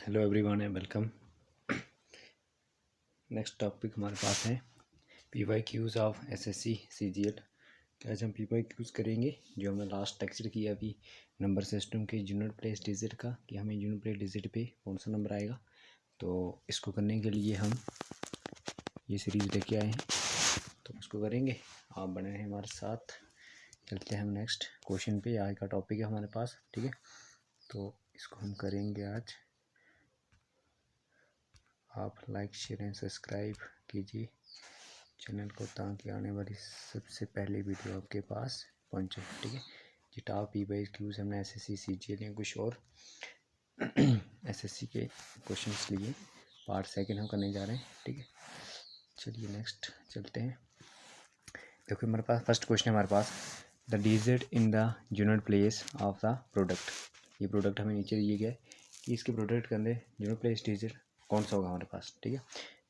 Hello everyone and welcome. Next topic हमारे पास है PYQs ऑफ SSC CGL। आज हम PYQs करेंगे जो हमने लास्ट लेक्चर किया अभी नंबर सिस्टम के यूनिट प्लेस डिजिट का, कि हमें यूनिट प्लेस डिजिट पे कौन सा नंबर आएगा। तो इसको करने के लिए हम ये सीरीज़ लेके आए हैं, तो उसको करेंगे। आप बने हैं हमारे साथ। चलते हैं हम नेक्स्ट क्वेश्चन पे। आज का टॉपिक है हमारे पास, ठीक है। तो इसको हम करेंगे आज। आप लाइक शेयर एंड सब्सक्राइब कीजिए चैनल को, ताकि आने वाली सबसे पहली वीडियो आपके पास पहुंचे, ठीक है जी। टॉप PYQs हमने SSC CGL या कुछ और SSC के क्वेश्चंस लिए, पार्ट सेकंड हम करने जा रहे हैं, ठीक है। चलिए नेक्स्ट चलते हैं। देखो हमारे पास फर्स्ट क्वेश्चन है हमारे पास, the digit in the unit place of the product. ये प्रोडक्ट हमें नीचे दिए गया है कि इसके प्रोडक्ट के अंदर यूनिट प्लेस डिजिट कौन सा होगा हमारे पास, ठीक है।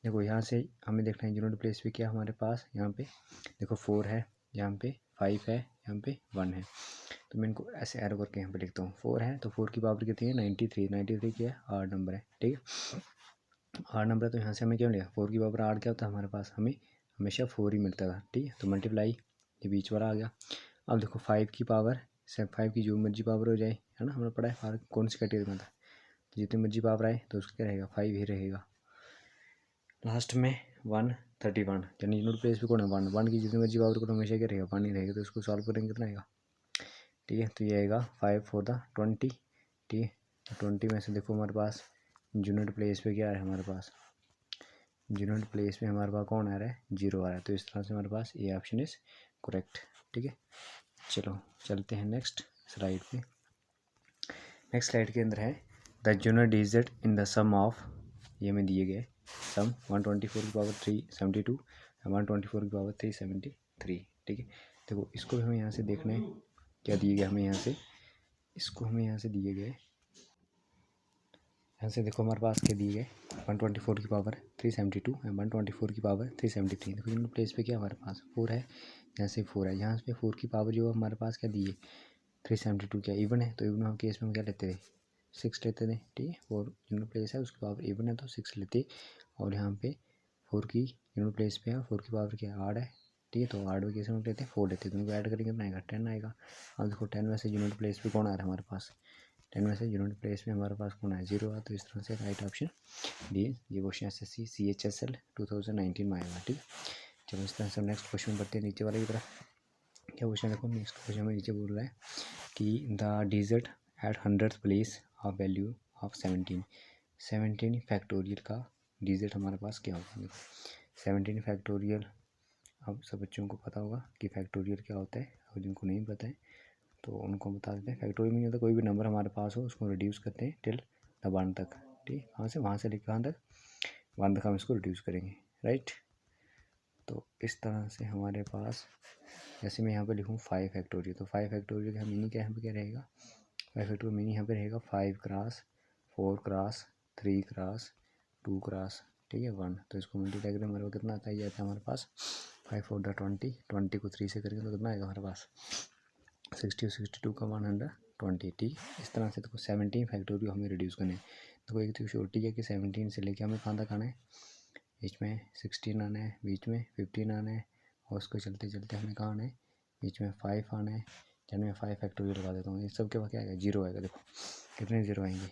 देखो यहाँ से हमें देखना है यूनिट प्लेस पे क्या हमारे पास। यहाँ पे देखो 4 है, यहाँ पे 5 है, यहाँ पे 1 है। तो मैं इनको ऐसे एरो करके यहाँ पे लिखता हूँ। 4 है तो 4 की पावर कितनी है 93। 93 क्या है, 8 नंबर है, ठीक है। 8 नंबर है तो यहाँ से हमें क्या मिलेगा, 4 की पावर 8 क्या होता है हमारे पास, हमें हमेशा 4 ही मिलता था, ठीक है। तो मल्टीप्लाई, ये बीच वाला आ गया। अब देखो 5 की पावर, सब 5 की जो मर्जी पावर हो जाए, है ना, हमने पढ़ा है कौन सी कैटेगरी में था। तो जितनी मर्जी पावर आए तो उसका क्या रहेगा, 5 ही रहेगा। लास्ट में 131, यानी यूनिट प्लेस पे कौन है 1। 1 की जितनी मर्जी पावर को हमेशा क्या रहेगा, 1 ही रहेगा। तो इसको सॉल्व करेंगे कितना आएगा, ठीक है। तो ये आएगा 5 4 द 20, ठीक है। तो 20 में से देखो हमारे पास यूनिट प्लेस पे क्या है हमारे पास, यूनिट प्लेस में हमारे पास कौन आ रहा है, 0 आ रहा है। तो इस तरह से हमारे पास ये ऑप्शन इज करेक्ट, ठीक है। चलो चलते हैं नेक्स्ट स्लाइड पे। नेक्स्ट स्लाइड के अंदर है the unit digit in the sum of, ये में दिए गए सम 124 की पावर 372, 124 की पावर 373, ठीक है। देखो इसको भी हमें यहाँ से देखना है क्या दिए गए हमें यहाँ से, इसको हमें यहाँ से दिए गए, यहाँ से देखो हमारे पास क्या दिए गए 124 की पावर 372 और 124 की पावर 373। देखो यूनिट प्लेस पे क्या हमारे पास 4 है, यहाँ से 4 है, यहाँ पे 4 की पावर जो हमारे पास क्या दिए 372, क्या इवन है। तो इवन हम केस में हम क्या लेते थे 6 लेते थे, ठीक है। 4 यूनिट प्लेस है, उसकी पावर इवन है तो 6 लेते। और यहाँ पे 4 की यूनिट प्लेस पे है, 4 की पावर क्या 8 है, ठीक है। तो 8 में केस में लेते हैं 4 लेते, तो उनको ऐड करेंगे कितना आएगा 10 आएगा। अब देखो 10 में से यूनिट प्लेस पे कौन आ रहा है हमारे पास, 10 में से यूनिट प्लेस में हमारे पास कौन है 0 है। तो इस तरह से राइट ऑप्शन डी, ये क्वेश्चन SSC CHSL 2019 में आएगा, ठीक है। चलो इस तरह से नेक्स्ट क्वेश्चन बढ़ते हैं नीचे वाले की तरफ। क्या क्वेश्चन देखो, नेक्स्ट क्वेश्चन में नीचे बोल रहा है कि the digit at 100th place of value of 17 factorial का डिजिट हमारे पास क्या होगा। 17 फैक्टोरियल, अब सब बच्चों को पता होगा कि फैक्टोरियल क्या होता है, और जिनको नहीं पता है तो उनको बता देते हैं। फैक्टोरियल में होता है कोई भी नंबर हमारे पास हो उसको रिड्यूस करते हैं टिल द 1 तक, ठीक है। वहाँ से लेकर कहाँ तक 1 तक हम इसको रिड्यूस करेंगे, राइट। तो इस तरह से हमारे पास, जैसे मैं यहाँ पे लिखूँ 5 फैक्टोरियल, तो 5 फैक्टोरियल का मीनिंग क्या यहाँ पे क्या रहेगा, 5 फैक्टोरियल मीनिंग यहाँ पे रहेगा 5 क्रॉस 4 क्रॉस 3 क्रॉस 2 क्रॉस, ठीक है 1। तो इसको मल्टीप्लाई करें हमारे पास कितना आता है, ये आता है हमारे पास 5 4 द 20, 20 को 3 से करेंगे तो कितना आएगा हमारे पास 60 और 62 का 120, ठीक है। इस तरह से देखो 17 फैक्टोरियल हमें रिड्यूस करने हैं। देखो एक तो छोटी है कि 17 से लेके हमें कहाँ तक आना है, बीच में 16 आना है, बीच में 15 आना है, और उसको चलते चलते हमें कहाँ आना है, बीच में 5 आना है। जब मैं 5 फैक्टोरियल लगा देता हूँ, ये सब के बाद क्या आएगा 0 आएगा। देखो कितने 0 आएंगे,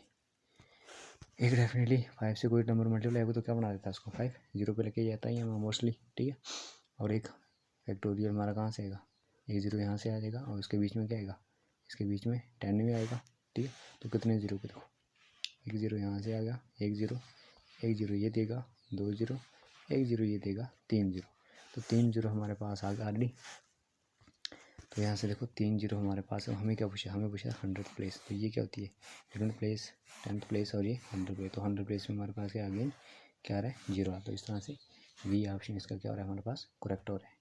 एक डेफिनेटली 5 से कोई नंबर मल्टीप्लाई आएगा तो क्या बना देता है उसको 5 0 पे लेके जाता ही है मोस्टली, ठीक है। और एक फैक्टोरियल हमारा कहाँ से आएगा, एक 0 यहाँ से आ जाएगा, और इसके बीच में क्या आएगा, इसके बीच में 10 में आएगा, ठीक है। तो कितने 0 पे देखो, एक 0 यहाँ से आ गया, एक 0 ये देगा, 2 0, एक 0 ये देगा, 3 0। तो 3 0 हमारे पास आ गया ऑलरेडी। तो यहाँ से देखो 3 0 हमारे पास है। हमें क्या पूछा, हमें पूछा 100th प्लेस, तो ये क्या होती है 11th प्लेस 10th प्लेस और ये 100 प्लेस। तो 100 प्लेस में हमारे पास क्या अगेन क्या आ रहा है 0 आ। तो इस तरह से वी ऑप्शन इसका क्या हो रहा है हमारे पास करेक्ट हो रहा है।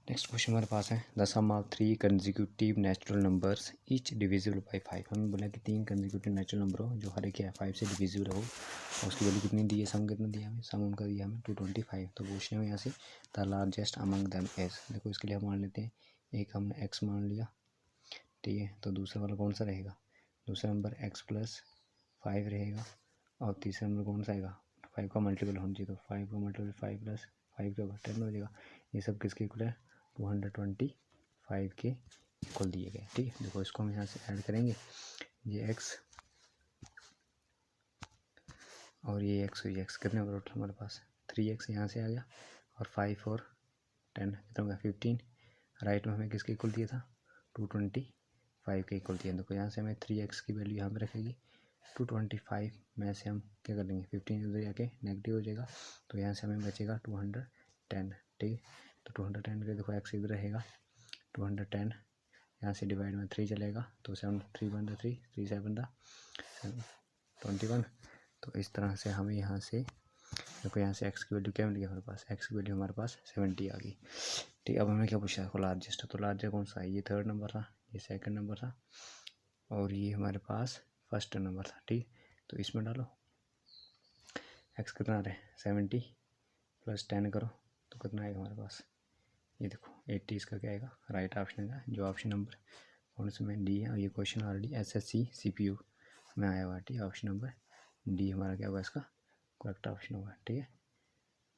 नेक्स्ट क्वेश्चन हमारे पास है the sum of 3 consecutive natural numbers each divisible by 5। हमें बोला कि 3 कंसेक्यूटिव नेचुरल नंबर हो जो हर एक क्या है 5 से डिविजिबल हो, और उसकी वैल्यू कितनी दी है, सम कितना दिया हमें, सम उनका दिया हमें 225। तो क्वेश्चन में यहाँ से the largest among them as, देखो इसके लिए हम मान लेते हैं एक हमने x मान लिया, ठीक है। तो दूसरा वाला कौन सा रहेगा, दूसरा नंबर x + 5 रहेगा, और तीसरा नंबर कौन सा आएगा, 5 का मल्टीपल होना चाहिए, तो 5 का मल्टीपल 5 प्लस 5 क्या होगा 10 हो जाएगा। ये सब किसके इक्वल है, 225 के इक्वल दिए गए। ठीक है, देखो इसको हम यहाँ से ऐड करेंगे, ये x और ये x हुई, x कितने होगा टोटल हमारे पास 3x यहाँ से आ गया, और 5 और 10 कितना होगा 15। राइट में हमें किसके इक्वल दिया था, 225 के इक्वल दिया। देखो यहाँ से हमें 3x की वैल्यू यहाँ पे रखेगी, 225 में से हम क्या कर लेंगे 15 उधर जाके नेगेटिव हो जाएगा, तो यहाँ से हमें बचेगा 210। ठीक है, तो 210 के देखो x इधर रहेगा, 210 यहाँ से डिवाइड में 3 चलेगा, तो 7 3 1 3 3 7 21। तो इस तरह से हमें यहाँ से देखो यहाँ से x की वैल्यू क्या मिल गई हमारे पास, x की वैल्यू हमारे पास 70 आ गई। ठीक, अब हमें क्या पूछा है, लार्जेस्ट, तो लार्जेस्ट कौन सा है, ये 3rd नंबर था, ये 2nd नंबर था, और ये हमारे पास 1st नंबर था। ठीक, तो इसमें डालो x कितना आ रहा है 70 प्लस 10 करो तो कितना आएगा हमारे पास, ये देखो 80 इसका क्या आएगा, राइट ऑप्शन है जो ऑप्शन नंबर कौन से में डी है, और ये क्वेश्चन ऑलरेडी SSC CPU में आया हुआ है। ठीक, ऑप्शन नंबर डी हमारा क्या होगा, इसका करेक्ट ऑप्शन होगा। ठीक है,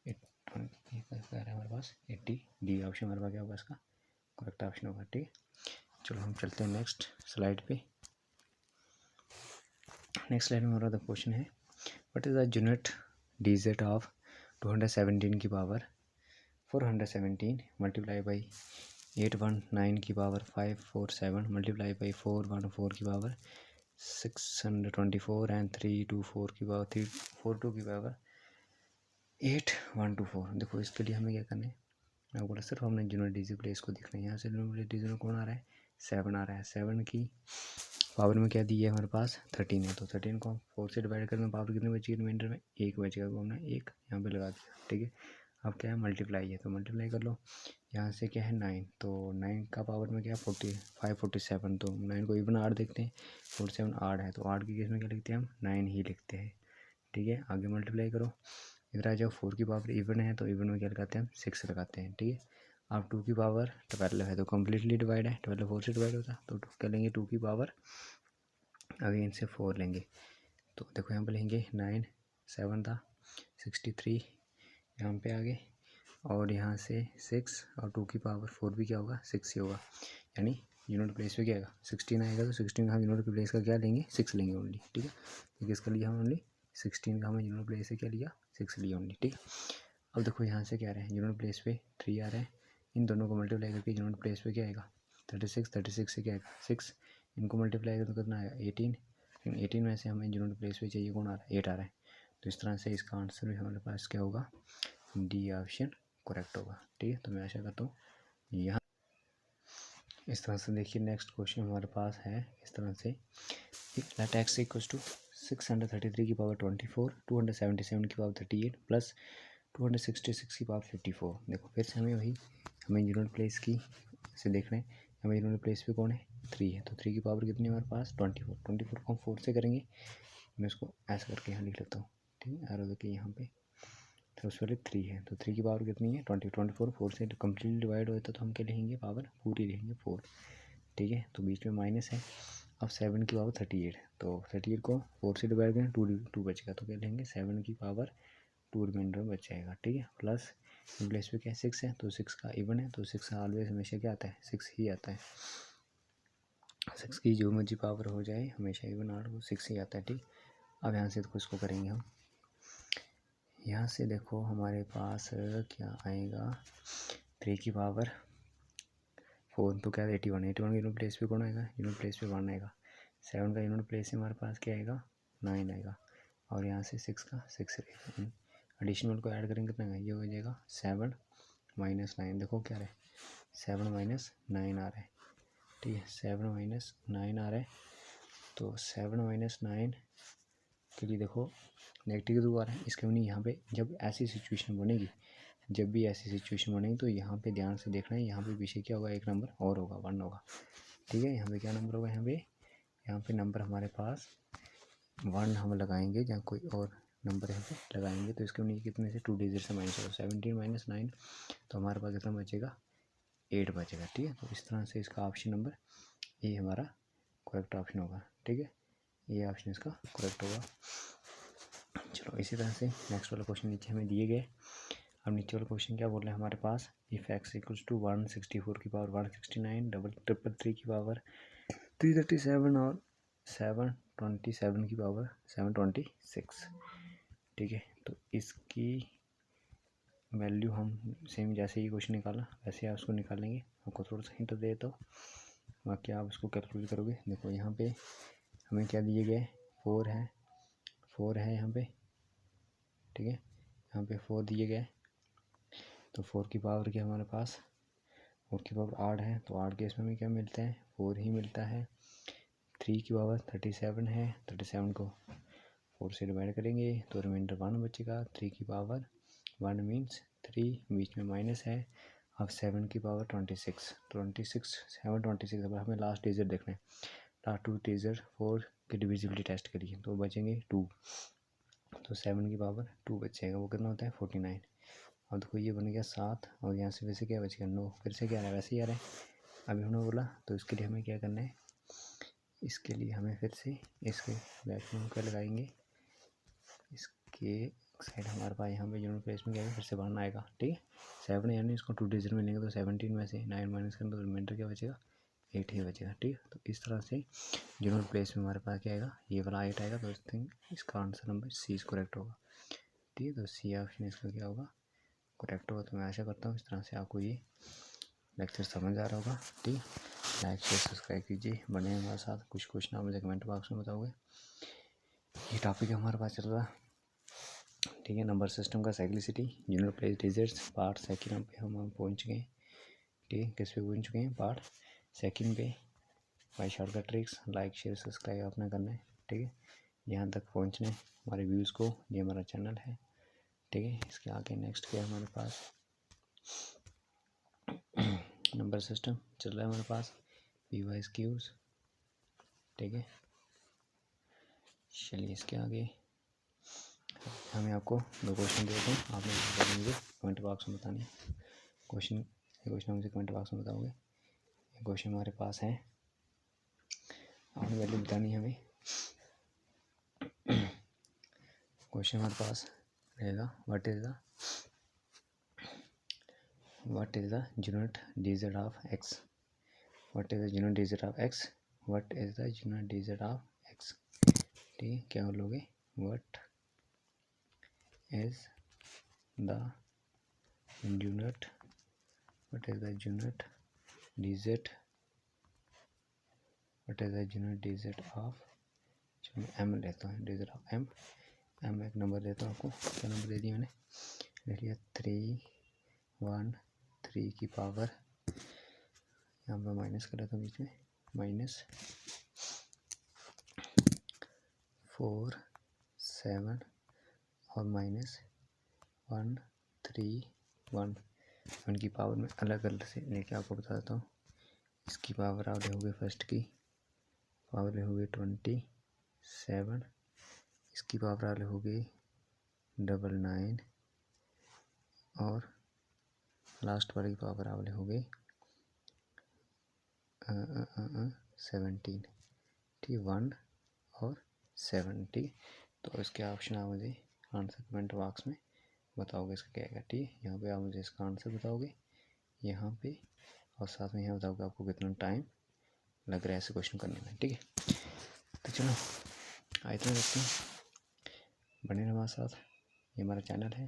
क्या है हमारे पास 80, डी ऑप्शन हमारे पास क्या होगा, इसका करेक्ट ऑप्शन होगा। ठीक है, चलो हम चलते हैं नेक्स्ट स्लाइड पे। नेक्स्ट स्लाइड में हमारा क्वेश्चन है, what is the unit digit of 217 की पावर 417 मल्टीप्लाई बाई 819 की पावर 547 मल्टीप्लाई बाई 414 की पावर 624 एंड 324 की पावर 342 की पावर 8124। देखो इसके लिए हमें क्या करना है, मैं बोला सिर्फ हमने यूनिट डिजिट प्लेस को देखना है। यहाँ से यूनिट डिजिट में कौन आ रहा है, 7 आ रहा है, 7 की पावर में क्या दी है हमारे पास 13 है, तो 13 को 4 से डिवाइड करने में पावर कितनी बची रिमाइंडर में, 1 बचेगा, तो हमने 1 यहाँ पे लगा दिया। ठीक है, अब क्या है मल्टीप्लाई है, तो मल्टीप्लाई कर लो, यहाँ से क्या है 9, तो 9 का पावर में क्या है 547, तो 9 को इवन आठ देखते हैं, 47 8 है, तो 8 की केस में क्या लिखते हैं हम 9 ही लिखते हैं। ठीक है, आगे मल्टीप्लाई करो, इधर आ जाओ 4 की पावर इवन है, तो इवन में क्या लगाते हैं हम 6 लगाते हैं। ठीक है, अब 2 की पावर 12 है, तो कम्प्लीटली डिवाइड है, 12 4 से डिवाइड होता है, तो क्या लेंगे 2 की पावर अगेन से 4 लेंगे, तो देखो यहाँ पे लेंगे 9 7 था 63 यहाँ पे आगे, और यहाँ से 6 और 2 की पावर 4 भी क्या होगा 6 ही होगा, यानी यूनिट प्लेस पे क्या आएगा 16 आएगा, तो 16 हम यूनिट प्लेस का क्या लेंगे 6 लेंगे ओनली। ठीक है, तो किसका लिया हम ओनली 16 का, हमें यूनिट प्लेस से क्या लिया 6 लिया ओनली। ठीक है, अब देखो यहाँ से क्या आ रहा है यूनिट प्लेस पे 3 आ रहा है, इन दोनों को मल्टीप्लाई करके यूनिट प्लेस पे क्या आएगा 36 से क्या आएगा 6, इनको मल्टीप्लाई करके तो कितना आएगा 18, लेकिन 18 में से हमें यूनिट प्लेस पे चाहिए कौन आ रहा है 8 आ रहा है, तो इस तरह से इसका आंसर भी हमारे पास क्या होगा डी ऑप्शन करेक्ट होगा। ठीक है, तो मैं आशा करता हूँ यहाँ इस तरह से देखिए नेक्स्ट क्वेश्चन हमारे पास है इस तरह से, लेट एक्स इक्वल्स टू 633 की पावर 24 277 की पावर 38 प्लस 266 की पावर 54। देखो फिर से हमें वही हमें यूनिट प्लेस की से देखना है, हमें यूनिट प्लेस पे कौन है 3 है, तो 3 की पावर कितनी है हमारे पास 24 को हम 4 से करेंगे, मैं इसको ऐसा करके यहाँ लिख लेता हूँ। ठीक है, और देखिए यहाँ पे तो उस पर 3 है, तो 3 की पावर कितनी है 24 4 से कम्प्लीटली डिवाइड होता है, तो हम क्या लिखेंगे पावर पूरी लिखेंगे 4। ठीक है, तो बीच में माइनस है, अब 7 की पावर 38 है, तो 38 को 4 से डिवाइड करें 2 बचेगा, तो क्या लेंगे 7 की पावर 2 रिमाइंडर में बच जाएगा। ठीक है, प्लस प्लेस पे क्या 6 है, तो 6 का इवन है, तो 6 ऑलवेज हमेशा क्या आता है 6 ही आता है, 6 की जो मर्जी पावर हो जाए हमेशा इवन आर वो 6 ही आता है। ठीक, अब यहाँ से तो इसको करेंगे हम, यहाँ से देखो हमारे पास क्या आएगा 3 की पावर 4, तो क्या 81 की यूनिट प्लेस पे कौन आएगा यूनिट प्लेस पे 1 आएगा, 7 का यूनिट प्लेस से हमारे पास क्या आएगा 9 आएगा, और यहाँ से 6 का 6 रहेगा, एडिशनल को ऐड करेंगे कितना ये हो जाएगा 7 माइनस 9, देखो क्या रहा है 7 माइनस 9 आ रहा है। ठीक है, 7 माइनस 9 आ रहा है, तो 7 माइनस 9 के लिए देखो नेगेटिव 2 आ रहा है, इसके नहीं यहाँ पे जब ऐसी सिचुएशन बनेगी, जब भी ऐसी सिचुएशन बनेगी तो यहाँ पे ध्यान से देखना है, यहाँ पे पीछे क्या होगा एक नंबर और होगा 1 होगा। ठीक है, यहाँ पे क्या नंबर होगा यहाँ पे नंबर हमारे पास 1 हम लगाएंगे, जहाँ कोई और नंबर यहाँ पे लगाएंगे, तो इसके नहीं कितने से 2 डिजिट से माइनस होगा 17 माइनस 9, तो हमारे पास कितना बचेगा 8 बचेगा। ठीक है, तो इस तरह से इसका ऑप्शन नंबर ये हमारा करेक्ट ऑप्शन होगा। ठीक है, ये ऑप्शन इसका करेक्ट होगा। चलो इसी तरह से नेक्स्ट वाला क्वेश्चन नीचे हमें दिए गए। अब नीचे वाला क्वेश्चन क्या बोल रहे हैं हमारे पास, इफ एक्स इक्वल्स टू 164 की पावर 169 डबल ट्रिपल 3 की पावर 337 और 727 की पावर 726। ठीक है, तो इसकी वैल्यू हम सेम जैसे ही क्वेश्चन निकाला वैसे आप उसको निकालेंगे। आपको थोड़ा सा हिंट दे तो बाकी आप उसको कैलकुलेट करोगे। देखो यहाँ पे हमें क्या दिए गए, 4 है यहाँ पे। ठीक है, यहाँ पे 4 दिए गए, तो 4 की पावर क्या हमारे पास, 4 की पावर 8 है, तो 8 के इसमें हमें क्या मिलता है, 4 ही मिलता है। 3 की पावर 37 है, 37 को 4 से डिवाइड करेंगे तो रिमाइंडर 1 बचेगा। 3 की पावर 1 मीन्स 3, बीच में माइनस है। अब 7 की पावर 26, 726। अब हमें लास्ट डिजिट देखना है, लास्ट 2 डिजिट 4 की डिविजिबिलिटी टेस्ट करिए तो बचेंगे 2, तो 7 की पावर 2 बचेगा, वो कितना होता है 49। अब देखो ये बन गया 7 और यहाँ से वैसे क्या बचेगा 9, फिर से क्या आ रहा है वैसे ही आ रहा है अभी हमने बोला। तो इसके लिए हमें क्या करना है, इसके लिए हमें फिर से इसके बैक में क्या लगाएंगे, इसके साइड हमारे पास यहाँ पे यूनिट प्लेस में क्या है फिर से बढ़ना आएगा। ठीक है, 7 यानी इसको 2 डिजिट में लेंगे तो 17 में से 9 माइनस करें तो रिमाइंडर क्या बचेगा 8 ही बचेगा। ठीक है, तो इस तरह से यूनिट प्लेस में हमारे पास क्या आएगा, ये वाला 8 आएगा, तो इसका आंसर नंबर सी करेक्ट होगा। ठीक है, तो सी ऑप्शन इसका क्या होगा, करेक्ट होगा। तो मैं आशा करता हूँ इस तरह से आपको ये लेक्चर समझ आ रहा होगा। ठीक है, लाइक शेयर सब्सक्राइब कीजिए, बने हमारे साथ। कुछ क्वेश्चन आप मुझे कमेंट बॉक्स में बताओगे। ये टॉपिक हमारे पास चल रहा है। ठीक है, नंबर सिस्टम का cyclicity, unit place digits, part second पे हम पहुंच गए। ठीक है, किस पे पहुंच चुके हैं, पार्ट सेकंड पे। भाई shortcut tricks, like share subscribe आपने करना है। ठीक है, यहाँ तक पहुँचने हमारे व्यूज़ को, ये हमारा चैनल है। ठीक है, इसके आगे नेक्स्ट क्या है हमारे पास, नंबर सिस्टम चल रहा है हमारे पास, पी वाई क्यूज। ठीक है, चलिए इसके आगे हमें आपको 2 क्वेश्चन देते हैं, आपने मुझे कमेंट बॉक्स में बतानी है। क्वेश्चन मुझे कमेंट बॉक्स में बताओगे। ये क्वेश्चन हमारे पास है, आपने वैल्यू बतानी है हमें। क्वेश्चन हमारे पास रहेगा, what is the unit digit of x, what is the unit digit of x, what is the unit digit of x. ठीक है, क्या बोलोगे, what is the unit, what is the unit digit, what is the unit digit of, चलो मैं M लेता हूँ, digit of M एक number देता हूँ आपको। क्या नंबर दे दिया मैंने, लिख लिया 313 की पावर, यहाँ पर माइनस कर लेता हूँ बीच में, माइनस 4 7 और माइनस 1 की पावर में अलग अलग से लेके आपको बता देता हूँ। इसकी पावर आप लिखोगे, फर्स्ट की पावर लिखोगे 27, इसकी पावर आप लिखोगे 99 और लास्ट वाले की पावर आप लिखोगे 17। ठीक, 1 और 70। तो इसके ऑप्शन आप मुझे आंसर कमेंट बॉक्स में बताओगे इसका क्या आएगा। ठीक है, यहाँ पे आप मुझे इसका आंसर बताओगे यहाँ पे, और साथ में यहाँ बताओगे आपको कितना टाइम लग रहा है ऐसे क्वेश्चन करने में। ठीक है, तो चलो आए तो देखते हैं, बने रहो हमारे साथ, ये हमारा चैनल है।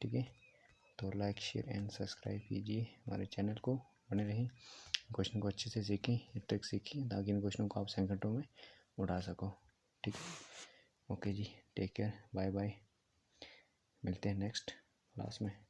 ठीक है, तो लाइक शेयर एंड सब्सक्राइब कीजिए हमारे चैनल को, बने रहें, क्वेश्चन को अच्छे से सीखें, ट्रिक सीखिए ताकि इन क्वेश्चनों को आप सेकंडों में उठा सको। ठीक है, ओके जी, टेक केयर, बाय बाय, मिलते हैं नेक्स्ट क्लास में।